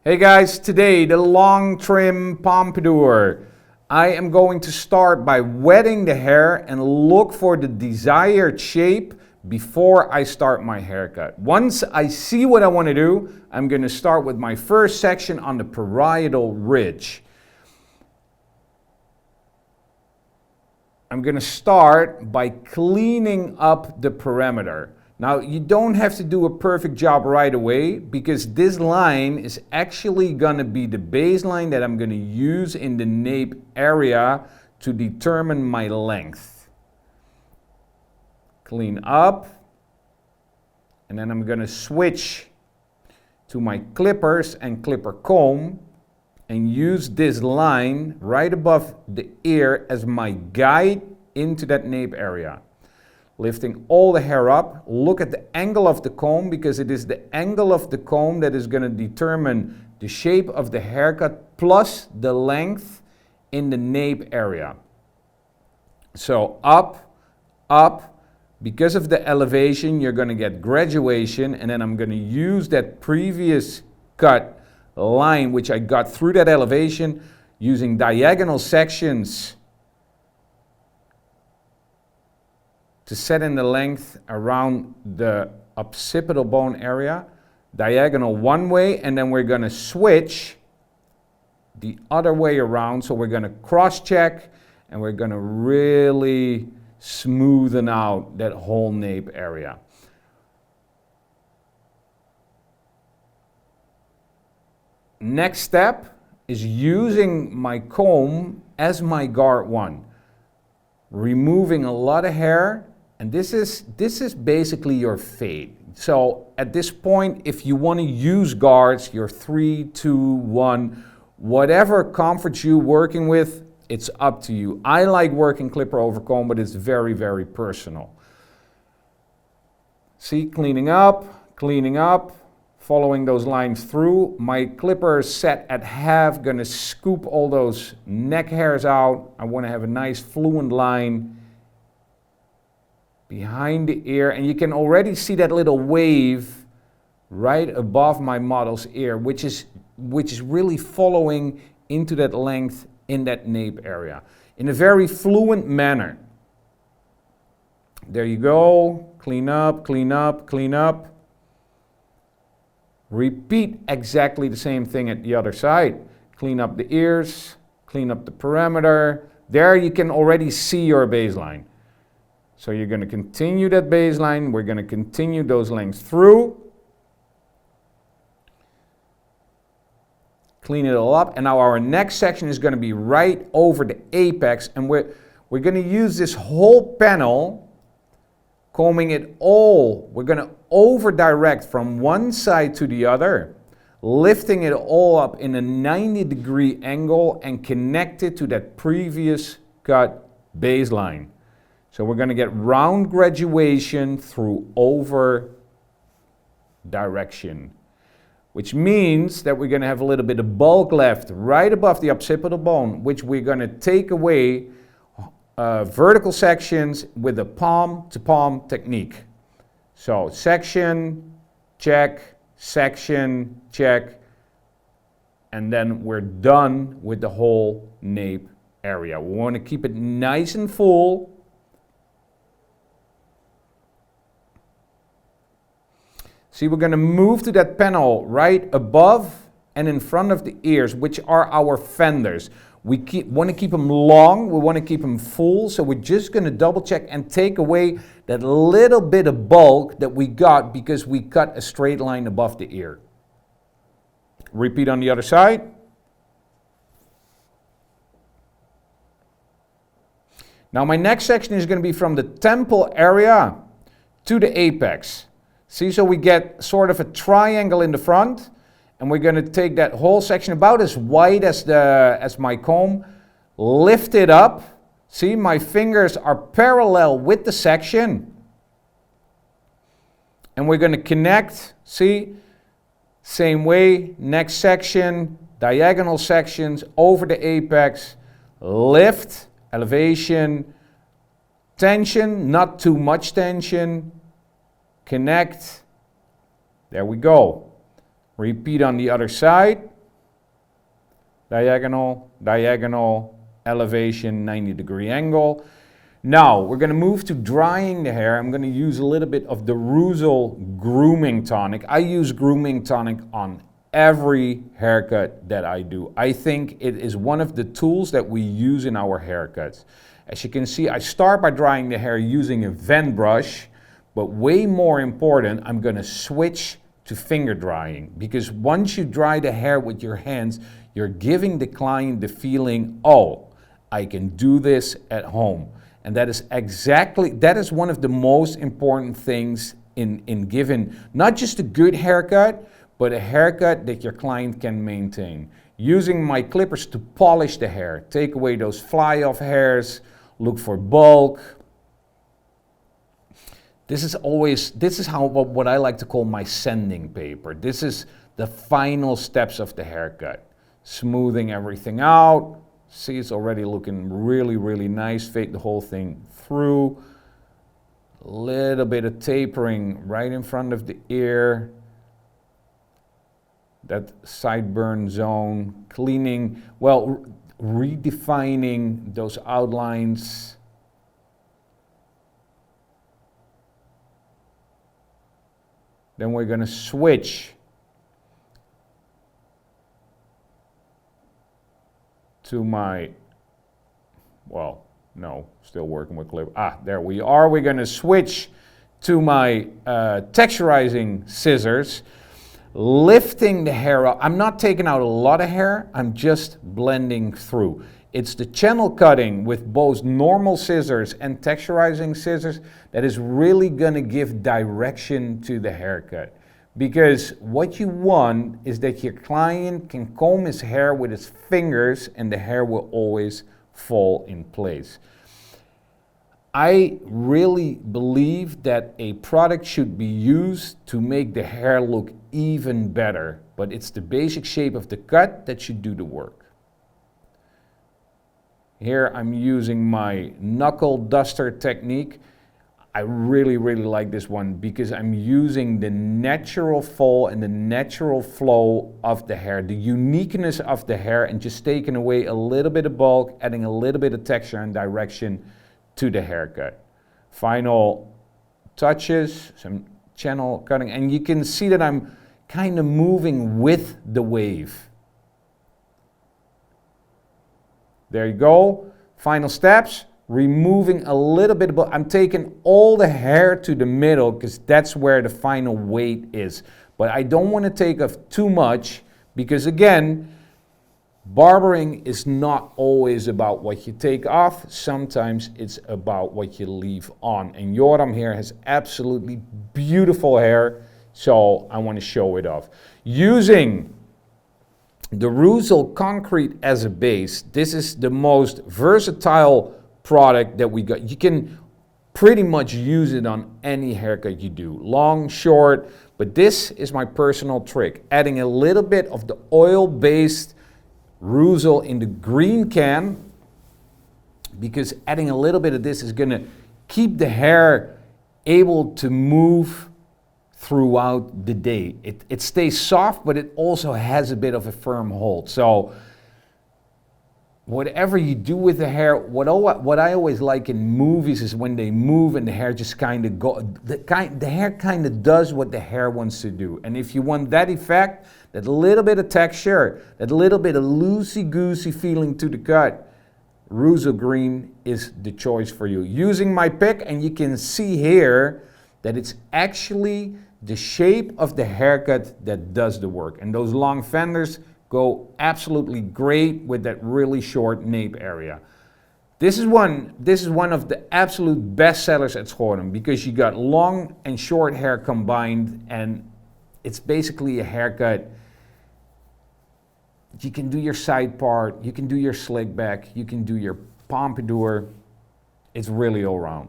Hey guys, today the long trim pompadour. I am going to start by wetting the hair and look for the desired shape before I start my haircut. Once I see what I want to do, I'm going to start with my first section on the parietal ridge. I'm going to start by cleaning up the perimeter. Now, you don't have to do a perfect job right away because this line is actually going to be the baseline that I'm going to use in the nape area to determine my length. Clean up, and then I'm going to switch to my clippers and clipper comb and use this line right above the ear as my guide into that nape area. Lifting all the hair up, look at the angle of the comb because it is the angle of the comb that is going to determine the shape of the haircut plus the length in the nape area. So up, up, because of the elevation you're going to get graduation, and then I'm going to use that previous cut line which I got through that elevation using diagonal sections to set in the length around the occipital bone area, diagonal one way, and then we're going to switch the other way around. So we're going to cross check and we're going to really smoothen out that whole nape area. Next step is using my comb as my guard one, removing a lot of hair. And this is basically your fade. So at this point, if you want to use guards, your 3, 2, 1, whatever comfort you working with, it's up to you. I like working clipper over comb, but it's very, very personal. See, cleaning up, following those lines through. My clipper is set at half, gonna scoop all those neck hairs out. I want to have a nice fluent line behind the ear, and you can already see that little wave right above my model's ear, which is really following into that length in that nape area in a very fluent manner. There you go. Clean up, clean up, clean up. Repeat exactly the same thing at the other side. Clean up the ears, clean up the perimeter. There you can already see your baseline. So you're going to continue that baseline. We're going to continue those lengths through. Clean it all up. And now our next section is going to be right over the apex. And we're going to use this whole panel, combing it all. We're going to over direct from one side to the other, lifting it all up in a 90-degree angle and connect it to that previous cut baseline. So we're going to get round graduation through over direction, which means that we're going to have a little bit of bulk left right above the occipital bone, which we're going to take away vertical sections with the palm-to-palm technique. So section, check, section, check, and then we're done with the whole nape area. We want to keep it nice and full. See, we're going to move to that panel right above and in front of the ears, which are our fenders. We want to keep them long, we want to keep them full, so we're just going to double check and take away that little bit of bulk that we got because we cut a straight line above the ear. Repeat on the other side. Now my next section is going to be from the temple area to the apex. See, so we get sort of a triangle in the front, and we're going to take that whole section about as wide as my comb, lift it up. See, my fingers are parallel with the section. And we're going to connect, see, same way, next section, diagonal sections over the apex, lift, elevation, tension, not too much tension, connect, there we go. Repeat on the other side. diagonal, diagonal, elevation, 90-degree angle. Now, we're going to move to drying the hair. I'm going to use a little bit of the Reuzel grooming tonic. I use grooming tonic on every haircut that I do. I think it is one of the tools that we use in our haircuts. As you can see, I start by drying the hair using a vent brush, but way more important, I'm going to switch to finger drying, because once you dry the hair with your hands, you're giving the client the feeling, oh, I can do this at home. And that is one of the most important things in giving not just a good haircut, but a haircut that your client can maintain. Using my clippers to polish the hair, take away those fly-off hairs, look for bulk. This is what I like to call my sanding paper. This is the final steps of the haircut. Smoothing everything out. See, it's already looking really, really nice. Fade the whole thing through. A little bit of tapering right in front of the ear. That sideburn zone. Cleaning, well, redefining those outlines. Then we're going to switch to my, well, no, still working with clip. There we are. We're going to switch to my texturizing scissors, lifting the hair up. I'm not taking out a lot of hair. I'm just blending through. It's the channel cutting with both normal scissors and texturizing scissors that is really going to give direction to the haircut. Because what you want is that your client can comb his hair with his fingers and the hair will always fall in place. I really believe that a product should be used to make the hair look even better, but it's the basic shape of the cut that should do the work. Here I'm using my knuckle duster technique. I really, really like this one because I'm using the natural fall and the natural flow of the hair, the uniqueness of the hair, and just taking away a little bit of bulk, adding a little bit of texture and direction to the haircut. Final touches, some channel cutting, and you can see that I'm kind of moving with the wave. There you go. Final steps. Removing a little bit, but I'm taking all the hair to the middle because that's where the final weight is. But I don't want to take off too much because, again, barbering is not always about what you take off. Sometimes it's about what you leave on. And Schorem here has absolutely beautiful hair, so I want to show it off. Using the Reuzel concrete as a base, this is the most versatile product that we got. You can pretty much use it on any haircut you do, long, short, but this is my personal trick. Adding a little bit of the oil-based Reuzel in the green can, because adding a little bit of this is gonna keep the hair able to move throughout the day. It stays soft, but it also has a bit of a firm hold. So whatever you do with the hair, what I always like in movies is when they move and the hair just kind of the hair kind of does what the hair wants to do. And if you want that effect, that little bit of texture, that little bit of loosey-goosey feeling to the cut, Reuzel green is the choice for you. Using my pick, and you can see here that it's actually the shape of the haircut that does the work. And those long fenders go absolutely great with that really short nape area. This is one of the absolute best sellers at Schorem because you got long and short hair combined, and it's basically a haircut. You can do your side part, you can do your slick back, you can do your pompadour. It's really all around.